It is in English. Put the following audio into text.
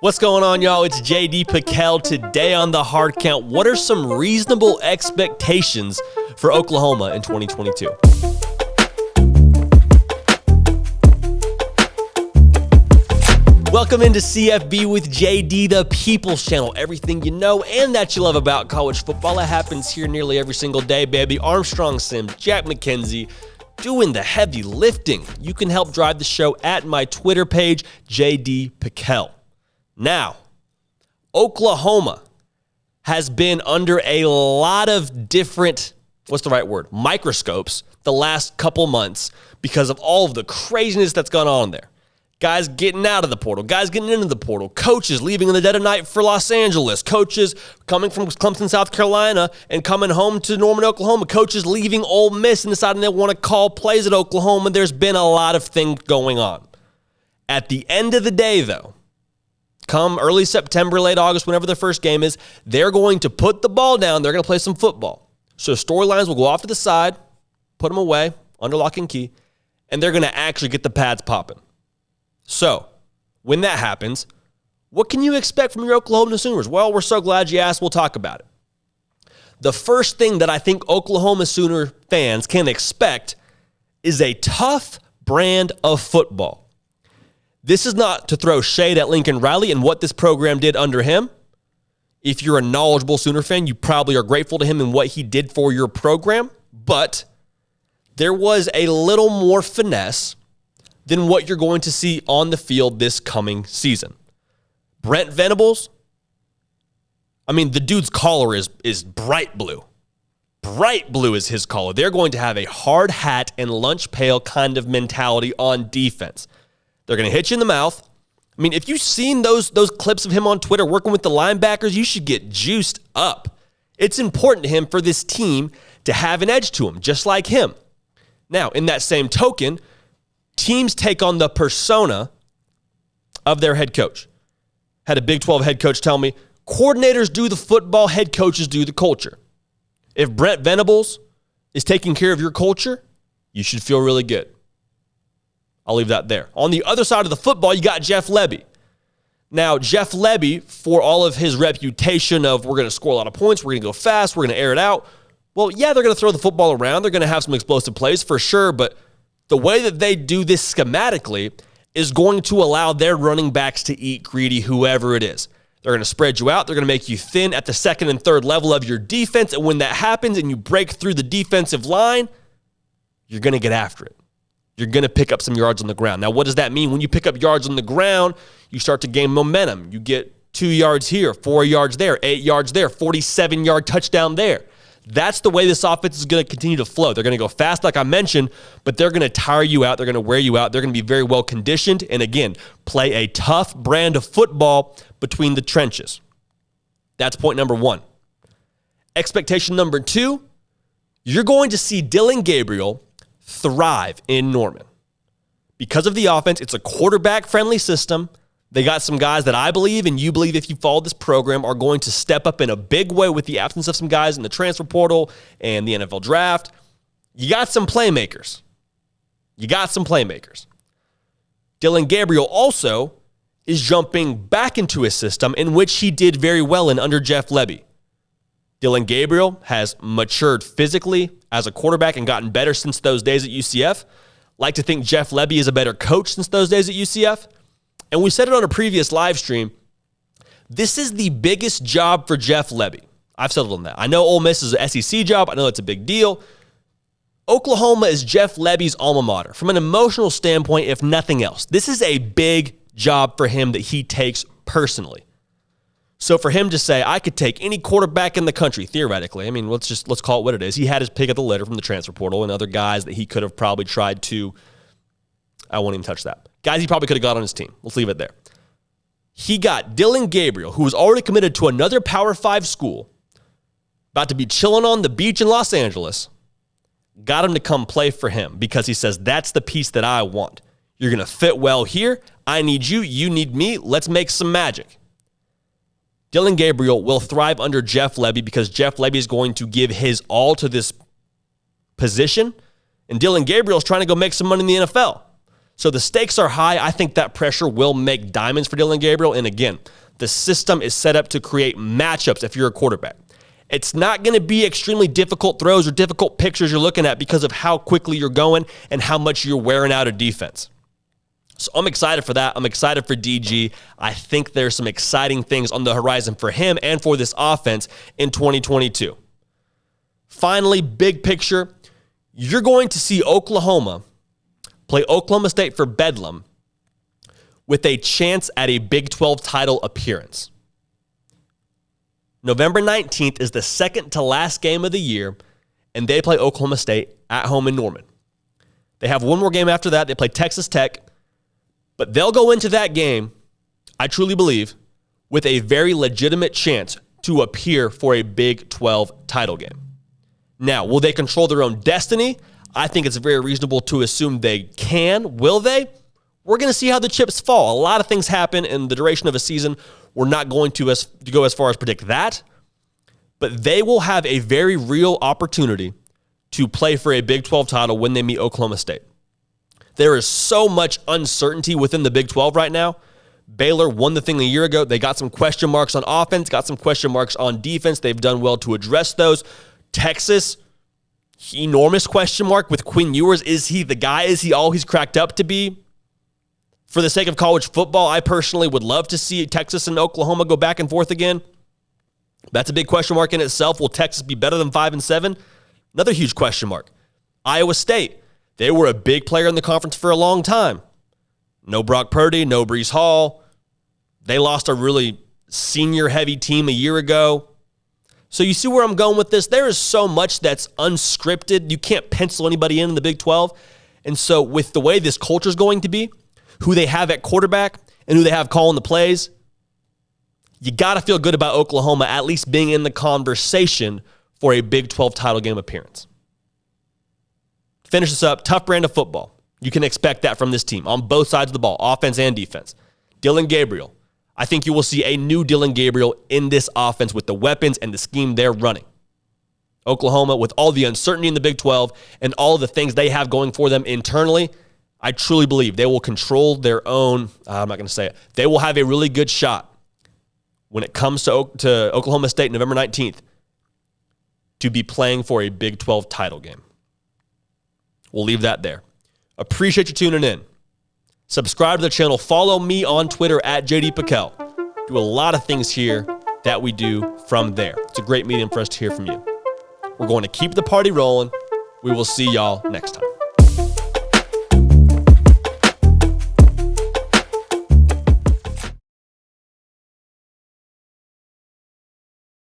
What's going on, y'all? It's JD Pickell. Today on the Hard Count, what are some reasonable expectations for Oklahoma in 2022? Welcome into CFB with JD, the People's Channel. Everything you know and that you love about college football. It happens here nearly every single day, baby. Armstrong Sims, Jack McKenzie, doing the heavy lifting. You can help drive the show at my Twitter page, JD Pickell. Now, Oklahoma has been under a lot of different, microscopes the last couple months because of all of the craziness that's gone on there. Guys getting out of the portal, guys getting into the portal, coaches leaving in the dead of night for Los Angeles, coaches coming from Clemson, South Carolina, and coming home to Norman, Oklahoma, coaches leaving Ole Miss and deciding they want to call plays at Oklahoma. There's been a lot of things going on. At the end of the day, though, come early September, late August, whenever their first game is, they're going to put the ball down. They're going to play some football. So storylines will go off to the side, put them away, under lock and key, and they're going to actually get the pads popping. So, when that happens, what can you expect from your Oklahoma Sooners? Well, we're so glad you asked. We'll talk about it. The first thing that I think Oklahoma Sooner fans can expect is a tough brand of football. This is not to throw shade at Lincoln Riley and what this program did under him. If you're a knowledgeable Sooner fan, you probably are grateful to him and what he did for your program. But there was a little more finesse than what you're going to see on the field this coming season. Brent Venables, the dude's collar is bright blue. Bright blue is his collar. They're going to have a hard hat and lunch pail kind of mentality on defense. They're going to hit you in the mouth. If you've seen those clips of him on Twitter working with the linebackers, you should get juiced up. It's important to him for this team to have an edge to him, just like him. Now, in that same token, teams take on the persona of their head coach. Had a Big 12 head coach tell me, coordinators do the football, head coaches do the culture. If Brent Venables is taking care of your culture, you should feel really good. I'll leave that there. On the other side of the football, you got Jeff Lebby. Now, Jeff Lebby, for all of his reputation of we're going to score a lot of points, we're going to go fast, we're going to air it out. Well, yeah, they're going to throw the football around. They're going to have some explosive plays for sure, but the way that they do this schematically is going to allow their running backs to eat greedy, whoever it is. They're going to spread you out. They're going to make you thin at the second and third level of your defense, and when that happens and you break through the defensive line, you're going to get after it. You're going to pick up some yards on the ground. Now, what does that mean? When you pick up yards on the ground, you start to gain momentum. You get 2 yards here, 4 yards there, 8 yards there, 47-yard touchdown there. That's the way this offense is going to continue to flow. They're going to go fast, like I mentioned, but they're going to tire you out. They're going to wear you out. They're going to be very well conditioned. And again, play a tough brand of football between the trenches. That's point number one. Expectation number two, you're going to see Dillon Gabriel thrive in Norman. Because of the offense, it's a quarterback-friendly system. They got some guys that I believe, and you believe if you follow this program, are going to step up in a big way with the absence of some guys in the transfer portal and the NFL draft. You got some playmakers. Dillon Gabriel also is jumping back into a system in which he did very well in under Jeff Lebby. Dillon Gabriel has matured physically as a quarterback and gotten better since those days at UCF. Like to think Jeff Lebby is a better coach since those days at UCF. And we said it on a previous live stream. This is the biggest job for Jeff Lebby. I've settled on that. I know Ole Miss is an SEC job. I know it's a big deal. Oklahoma is Jeff Lebby's alma mater from an emotional standpoint, if nothing else. This is a big job for him that he takes personally. So for him to say, I could take any quarterback in the country, theoretically, let's call it what it is. He had his pick of the litter from the transfer portal and other guys that he could have probably tried to, I won't even touch that. Guys he probably could have got on his team. Let's leave it there. He got Dillon Gabriel, who was already committed to another Power 5 school, about to be chilling on the beach in Los Angeles, got him to come play for him because he says, that's the piece that I want. You're going to fit well here. I need you. You need me. Let's make some magic. Dillon Gabriel will thrive under Jeff Lebby because Jeff Lebby is going to give his all to this position, and Dillon Gabriel is trying to go make some money in the NFL. So the stakes are high. I think that pressure will make diamonds for Dillon Gabriel. And again, the system is set up to create matchups if you're a quarterback. It's not going to be extremely difficult throws or difficult pictures you're looking at because of how quickly you're going and how much you're wearing out a defense. So I'm excited for that. I'm excited for DG. I think there's some exciting things on the horizon for him and for this offense in 2022. Finally, big picture, you're going to see Oklahoma play Oklahoma State for Bedlam with a chance at a Big 12 title appearance. November 19th is the second to last game of the year, and they play Oklahoma State at home in Norman. They have one more game after that. They play Texas Tech, but they'll go into that game, I truly believe, with a very legitimate chance to appear for a Big 12 title game. Now, will they control their own destiny? I think it's very reasonable to assume they can. Will they? We're going to see how the chips fall. A lot of things happen in the duration of a season. We're not going to go as far as predict that. But they will have a very real opportunity to play for a Big 12 title when they meet Oklahoma State. There is so much uncertainty within the Big 12 right now. Baylor won the thing a year ago. They got some question marks on offense, got some question marks on defense. They've done well to address those. Texas, enormous question mark with Quinn Ewers. Is he the guy? Is he all he's cracked up to be? For the sake of college football, I personally would love to see Texas and Oklahoma go back and forth again. That's a big question mark in itself. Will Texas be better than 5-7? Another huge question mark. Iowa State, they were a big player in the conference for a long time. No Brock Purdy, no Breece Hall. They lost a really senior-heavy team a year ago. So you see where I'm going with this? There is so much that's unscripted. You can't pencil anybody in the Big 12. And so with the way this culture is going to be, who they have at quarterback and who they have calling the plays, you got to feel good about Oklahoma at least being in the conversation for a Big 12 title game appearance. Finish this up. Tough brand of football. You can expect that from this team on both sides of the ball, offense and defense. Dillon Gabriel. I think you will see a new Dillon Gabriel in this offense with the weapons and the scheme they're running. Oklahoma, with all the uncertainty in the Big 12 and all the things they have going for them internally, I truly believe they will control their own, I'm not going to say it, they will have a really good shot when it comes to Oklahoma State November 19th to be playing for a Big 12 title game. We'll leave that there. Appreciate you tuning in. Subscribe to the channel. Follow me on Twitter at JD Piquel. Do a lot of things here that we do from there. It's a great medium for us to hear from you. We're going to keep the party rolling. We will see y'all next time.